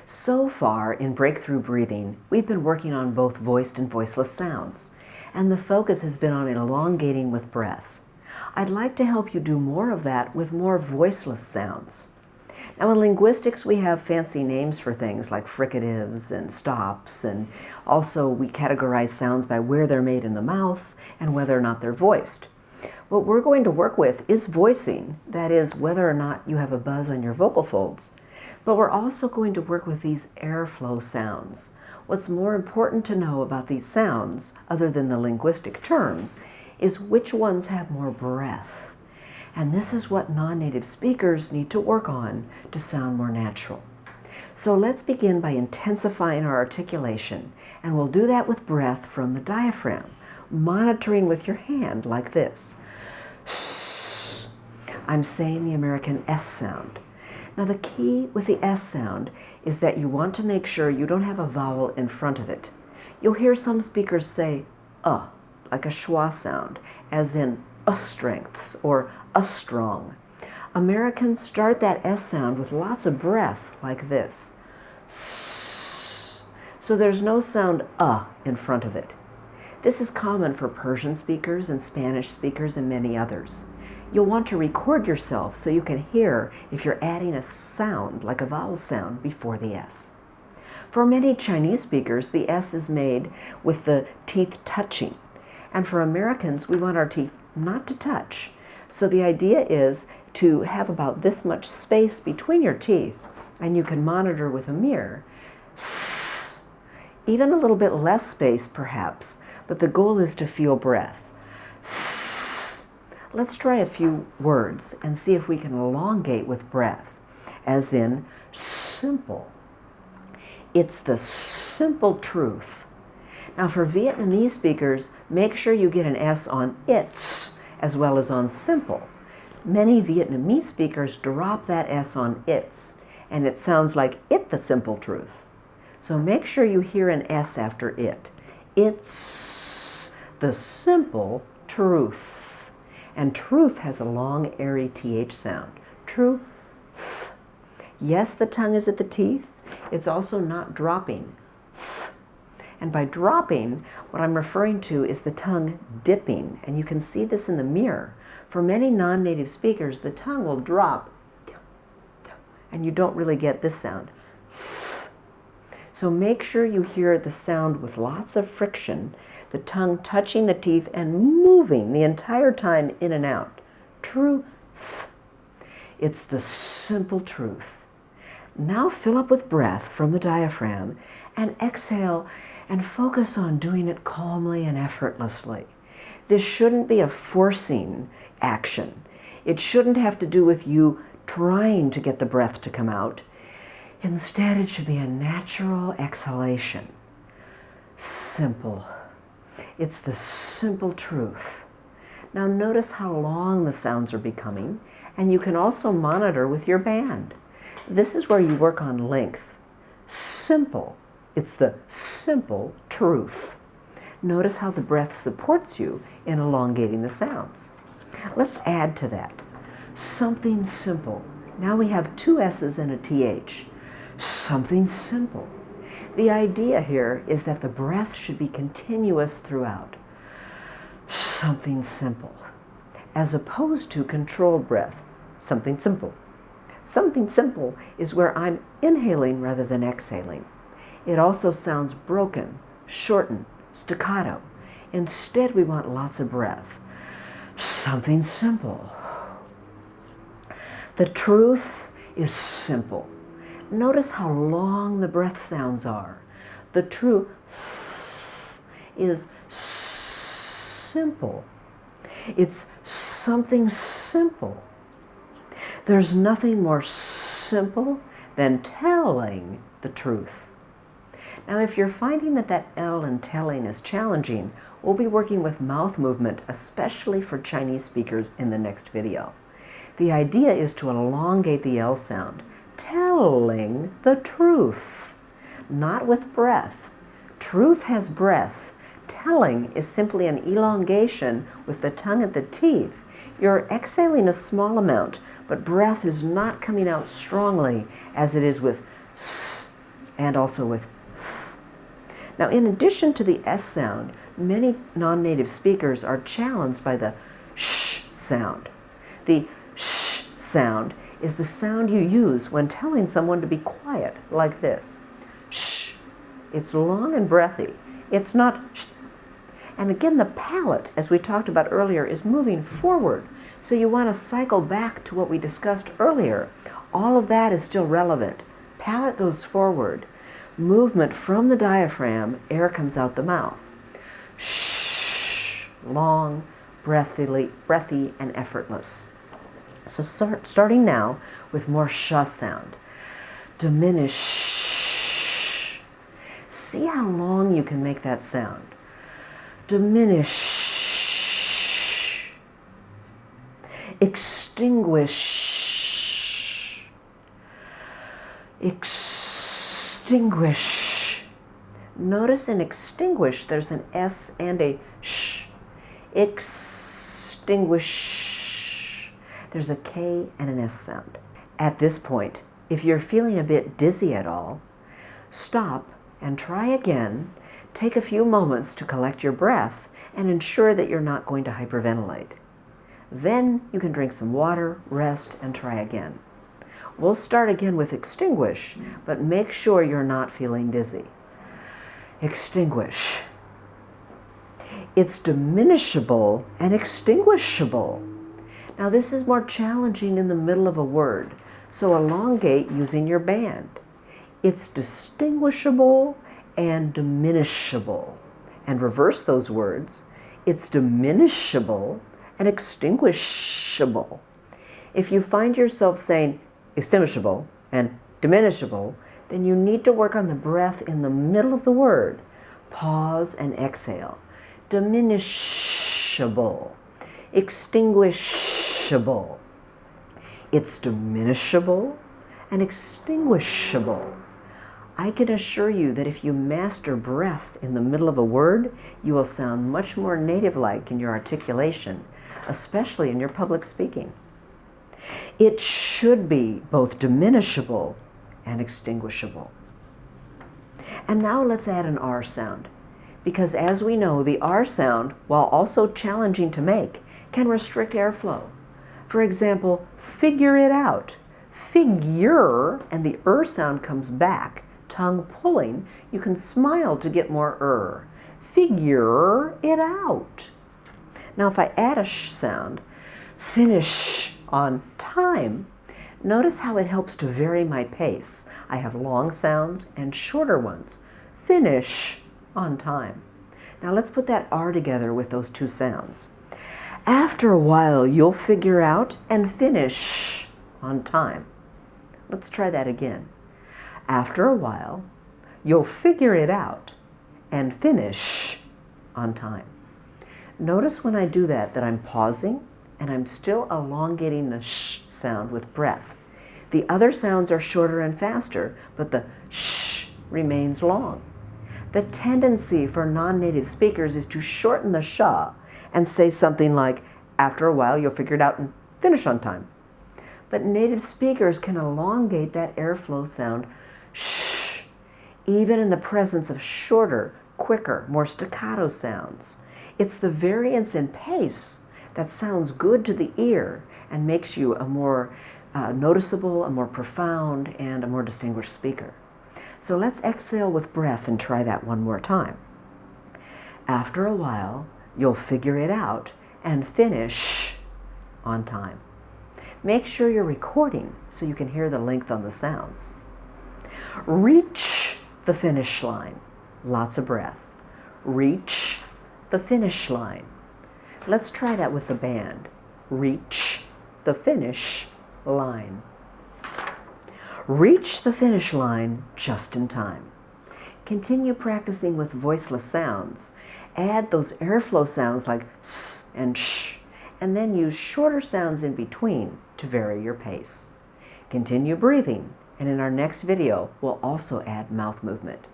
So far in Breakthrough Breathing, we've been working on both voiced and voiceless sounds, and the focus has been on elongating with breath. I'd like to help you do more of that with more voiceless sounds. Now in linguistics, we have fancy names for things like fricatives and stops, and also we categorize sounds by where they're made in the mouth and whether or not they're voiced. What we're going to work with is voicing, that is, whether or not you have a buzz on your vocal folds. But we're also going to work with these airflow sounds. What's more important to know about these sounds, other than the linguistic terms, is which ones have more breath. And this is what non-native speakers need to work on to sound more natural. So let's begin by intensifying our articulation, and we'll do that with breath from the diaphragm, monitoring with your hand like this. I'm saying the American S sound. Now the key with the S sound is that you want to make sure you don't have a vowel in front of it. You'll hear some speakers say like a schwa sound, as in strengths or strong. Americans start that S sound with lots of breath like this. So there's no sound in front of it. This is common for Persian speakers and Spanish speakers and many others. You'll want to record yourself so you can hear if you're adding a sound, like a vowel sound, before the S. For many Chinese speakers, the S is made with the teeth touching. And for Americans, we want our teeth not to touch. So the idea is to have about this much space between your teeth, and you can monitor with a mirror. Even a little bit less space, perhaps, but the goal is to feel breath. Let's try a few words and see if we can elongate with breath, as in simple. It's the simple truth. Now for Vietnamese speakers, make sure you get an S on it's as well as on simple. Many Vietnamese speakers drop that S on it's, and it sounds like it the simple truth. So make sure you hear an S after it. It's the simple truth. And truth has a long, airy TH sound. Truth. Yes, the tongue is at the teeth. It's also not dropping. And by dropping, what I'm referring to is the tongue dipping. And you can see this in the mirror. For many non-native speakers, the tongue will drop, and you don't really get this sound. So make sure you hear the sound with lots of friction, the tongue touching the teeth and moving the entire time in and out. Truth. It's the simple truth. Now fill up with breath from the diaphragm and exhale and focus on doing it calmly and effortlessly. This shouldn't be a forcing action. It shouldn't have to do with you trying to get the breath to come out. Instead, it should be a natural exhalation. Simple. It's the simple truth. Now notice how long the sounds are becoming, and you can also monitor with your band. This is where you work on length. Simple. It's the simple truth. Notice how the breath supports you in elongating the sounds. Let's add to that. Something simple. Now we have two S's and a TH. Something simple. The idea here is that the breath should be continuous throughout. Something simple. As opposed to controlled breath. Something simple. Something simple is where I'm inhaling rather than exhaling. It also sounds broken, shortened, staccato. Instead, we want lots of breath. Something simple. The truth is simple. Notice how long the breath sounds are. The truth is simple. It's something simple. There's nothing more simple than telling the truth. Now, if you're finding that L in telling is challenging, we'll be working with mouth movement, especially for Chinese speakers, in the next video. The idea is to elongate the L sound, telling the truth, not with breath. Truth has breath. Telling is simply an elongation with the tongue at the teeth. You're exhaling a small amount, but breath is not coming out strongly as it is with s and also with th. Now, in addition to the S sound, many non-native speakers are challenged by the sh sound. The sh sound is the sound you use when telling someone to be quiet, like this. Shh. It's long and breathy. It's not sh. And again, the palate, as we talked about earlier, is moving forward. So you want to cycle back to what we discussed earlier. All of that is still relevant. Palate goes forward. Movement from the diaphragm, air comes out the mouth. Shh. Long, breathy, and effortless. So starting now with more sh sound. Diminish. See how long you can make that sound. Diminish. Extinguish. Extinguish. Notice in extinguish there's an S and a sh. Extinguish. There's a K and an S sound. At this point, if you're feeling a bit dizzy at all, stop and try again. Take a few moments to collect your breath and ensure that you're not going to hyperventilate. Then you can drink some water, rest, and try again. We'll start again with extinguish, but make sure you're not feeling dizzy. Extinguish. It's diminishable and extinguishable. Now this is more challenging in the middle of a word, so elongate using your band. It's distinguishable and diminishable. And reverse those words. It's diminishable and extinguishable. If you find yourself saying extinguishable and diminishable, then you need to work on the breath in the middle of the word. Pause and exhale. Diminishable. Extinguishable. It's diminishable and extinguishable. I can assure you that if you master breath in the middle of a word, you will sound much more native-like in your articulation, especially in your public speaking. It should be both diminishable and extinguishable. And now let's add an R sound, because as we know, the R sound, while also challenging to make, can restrict airflow. For example, figure it out. Figure, and the sound comes back. Tongue pulling, you can smile to get more Figure it out. Now if I add a sh sound, finish on time, notice how it helps to vary my pace. I have long sounds and shorter ones. Finish on time. Now let's put that R together with those two sounds. After a while, you'll figure out and finish on time. Let's try that again. After a while, you'll figure it out and finish on time. Notice when I do that I'm pausing and I'm still elongating the sh sound with breath. The other sounds are shorter and faster, but the sh remains long. The tendency for non-native speakers is to shorten the sh and say something like, after a while, you'll figure it out and finish on time. But native speakers can elongate that airflow sound shh, even in the presence of shorter, quicker, more staccato sounds. It's the variance in pace that sounds good to the ear and makes you a more noticeable, a more profound, and a more distinguished speaker. So let's exhale with breath and try that one more time. After a while, you'll figure it out and finish on time. Make sure you're recording so you can hear the length on the sounds. Reach the finish line. Lots of breath. Reach the finish line. Let's try that with the band. Reach the finish line. Reach the finish line just in time. Continue practicing with voiceless sounds. Add those airflow sounds like s and sh, and then use shorter sounds in between to vary your pace. Continue breathing, and in our next video, we'll also add mouth movement.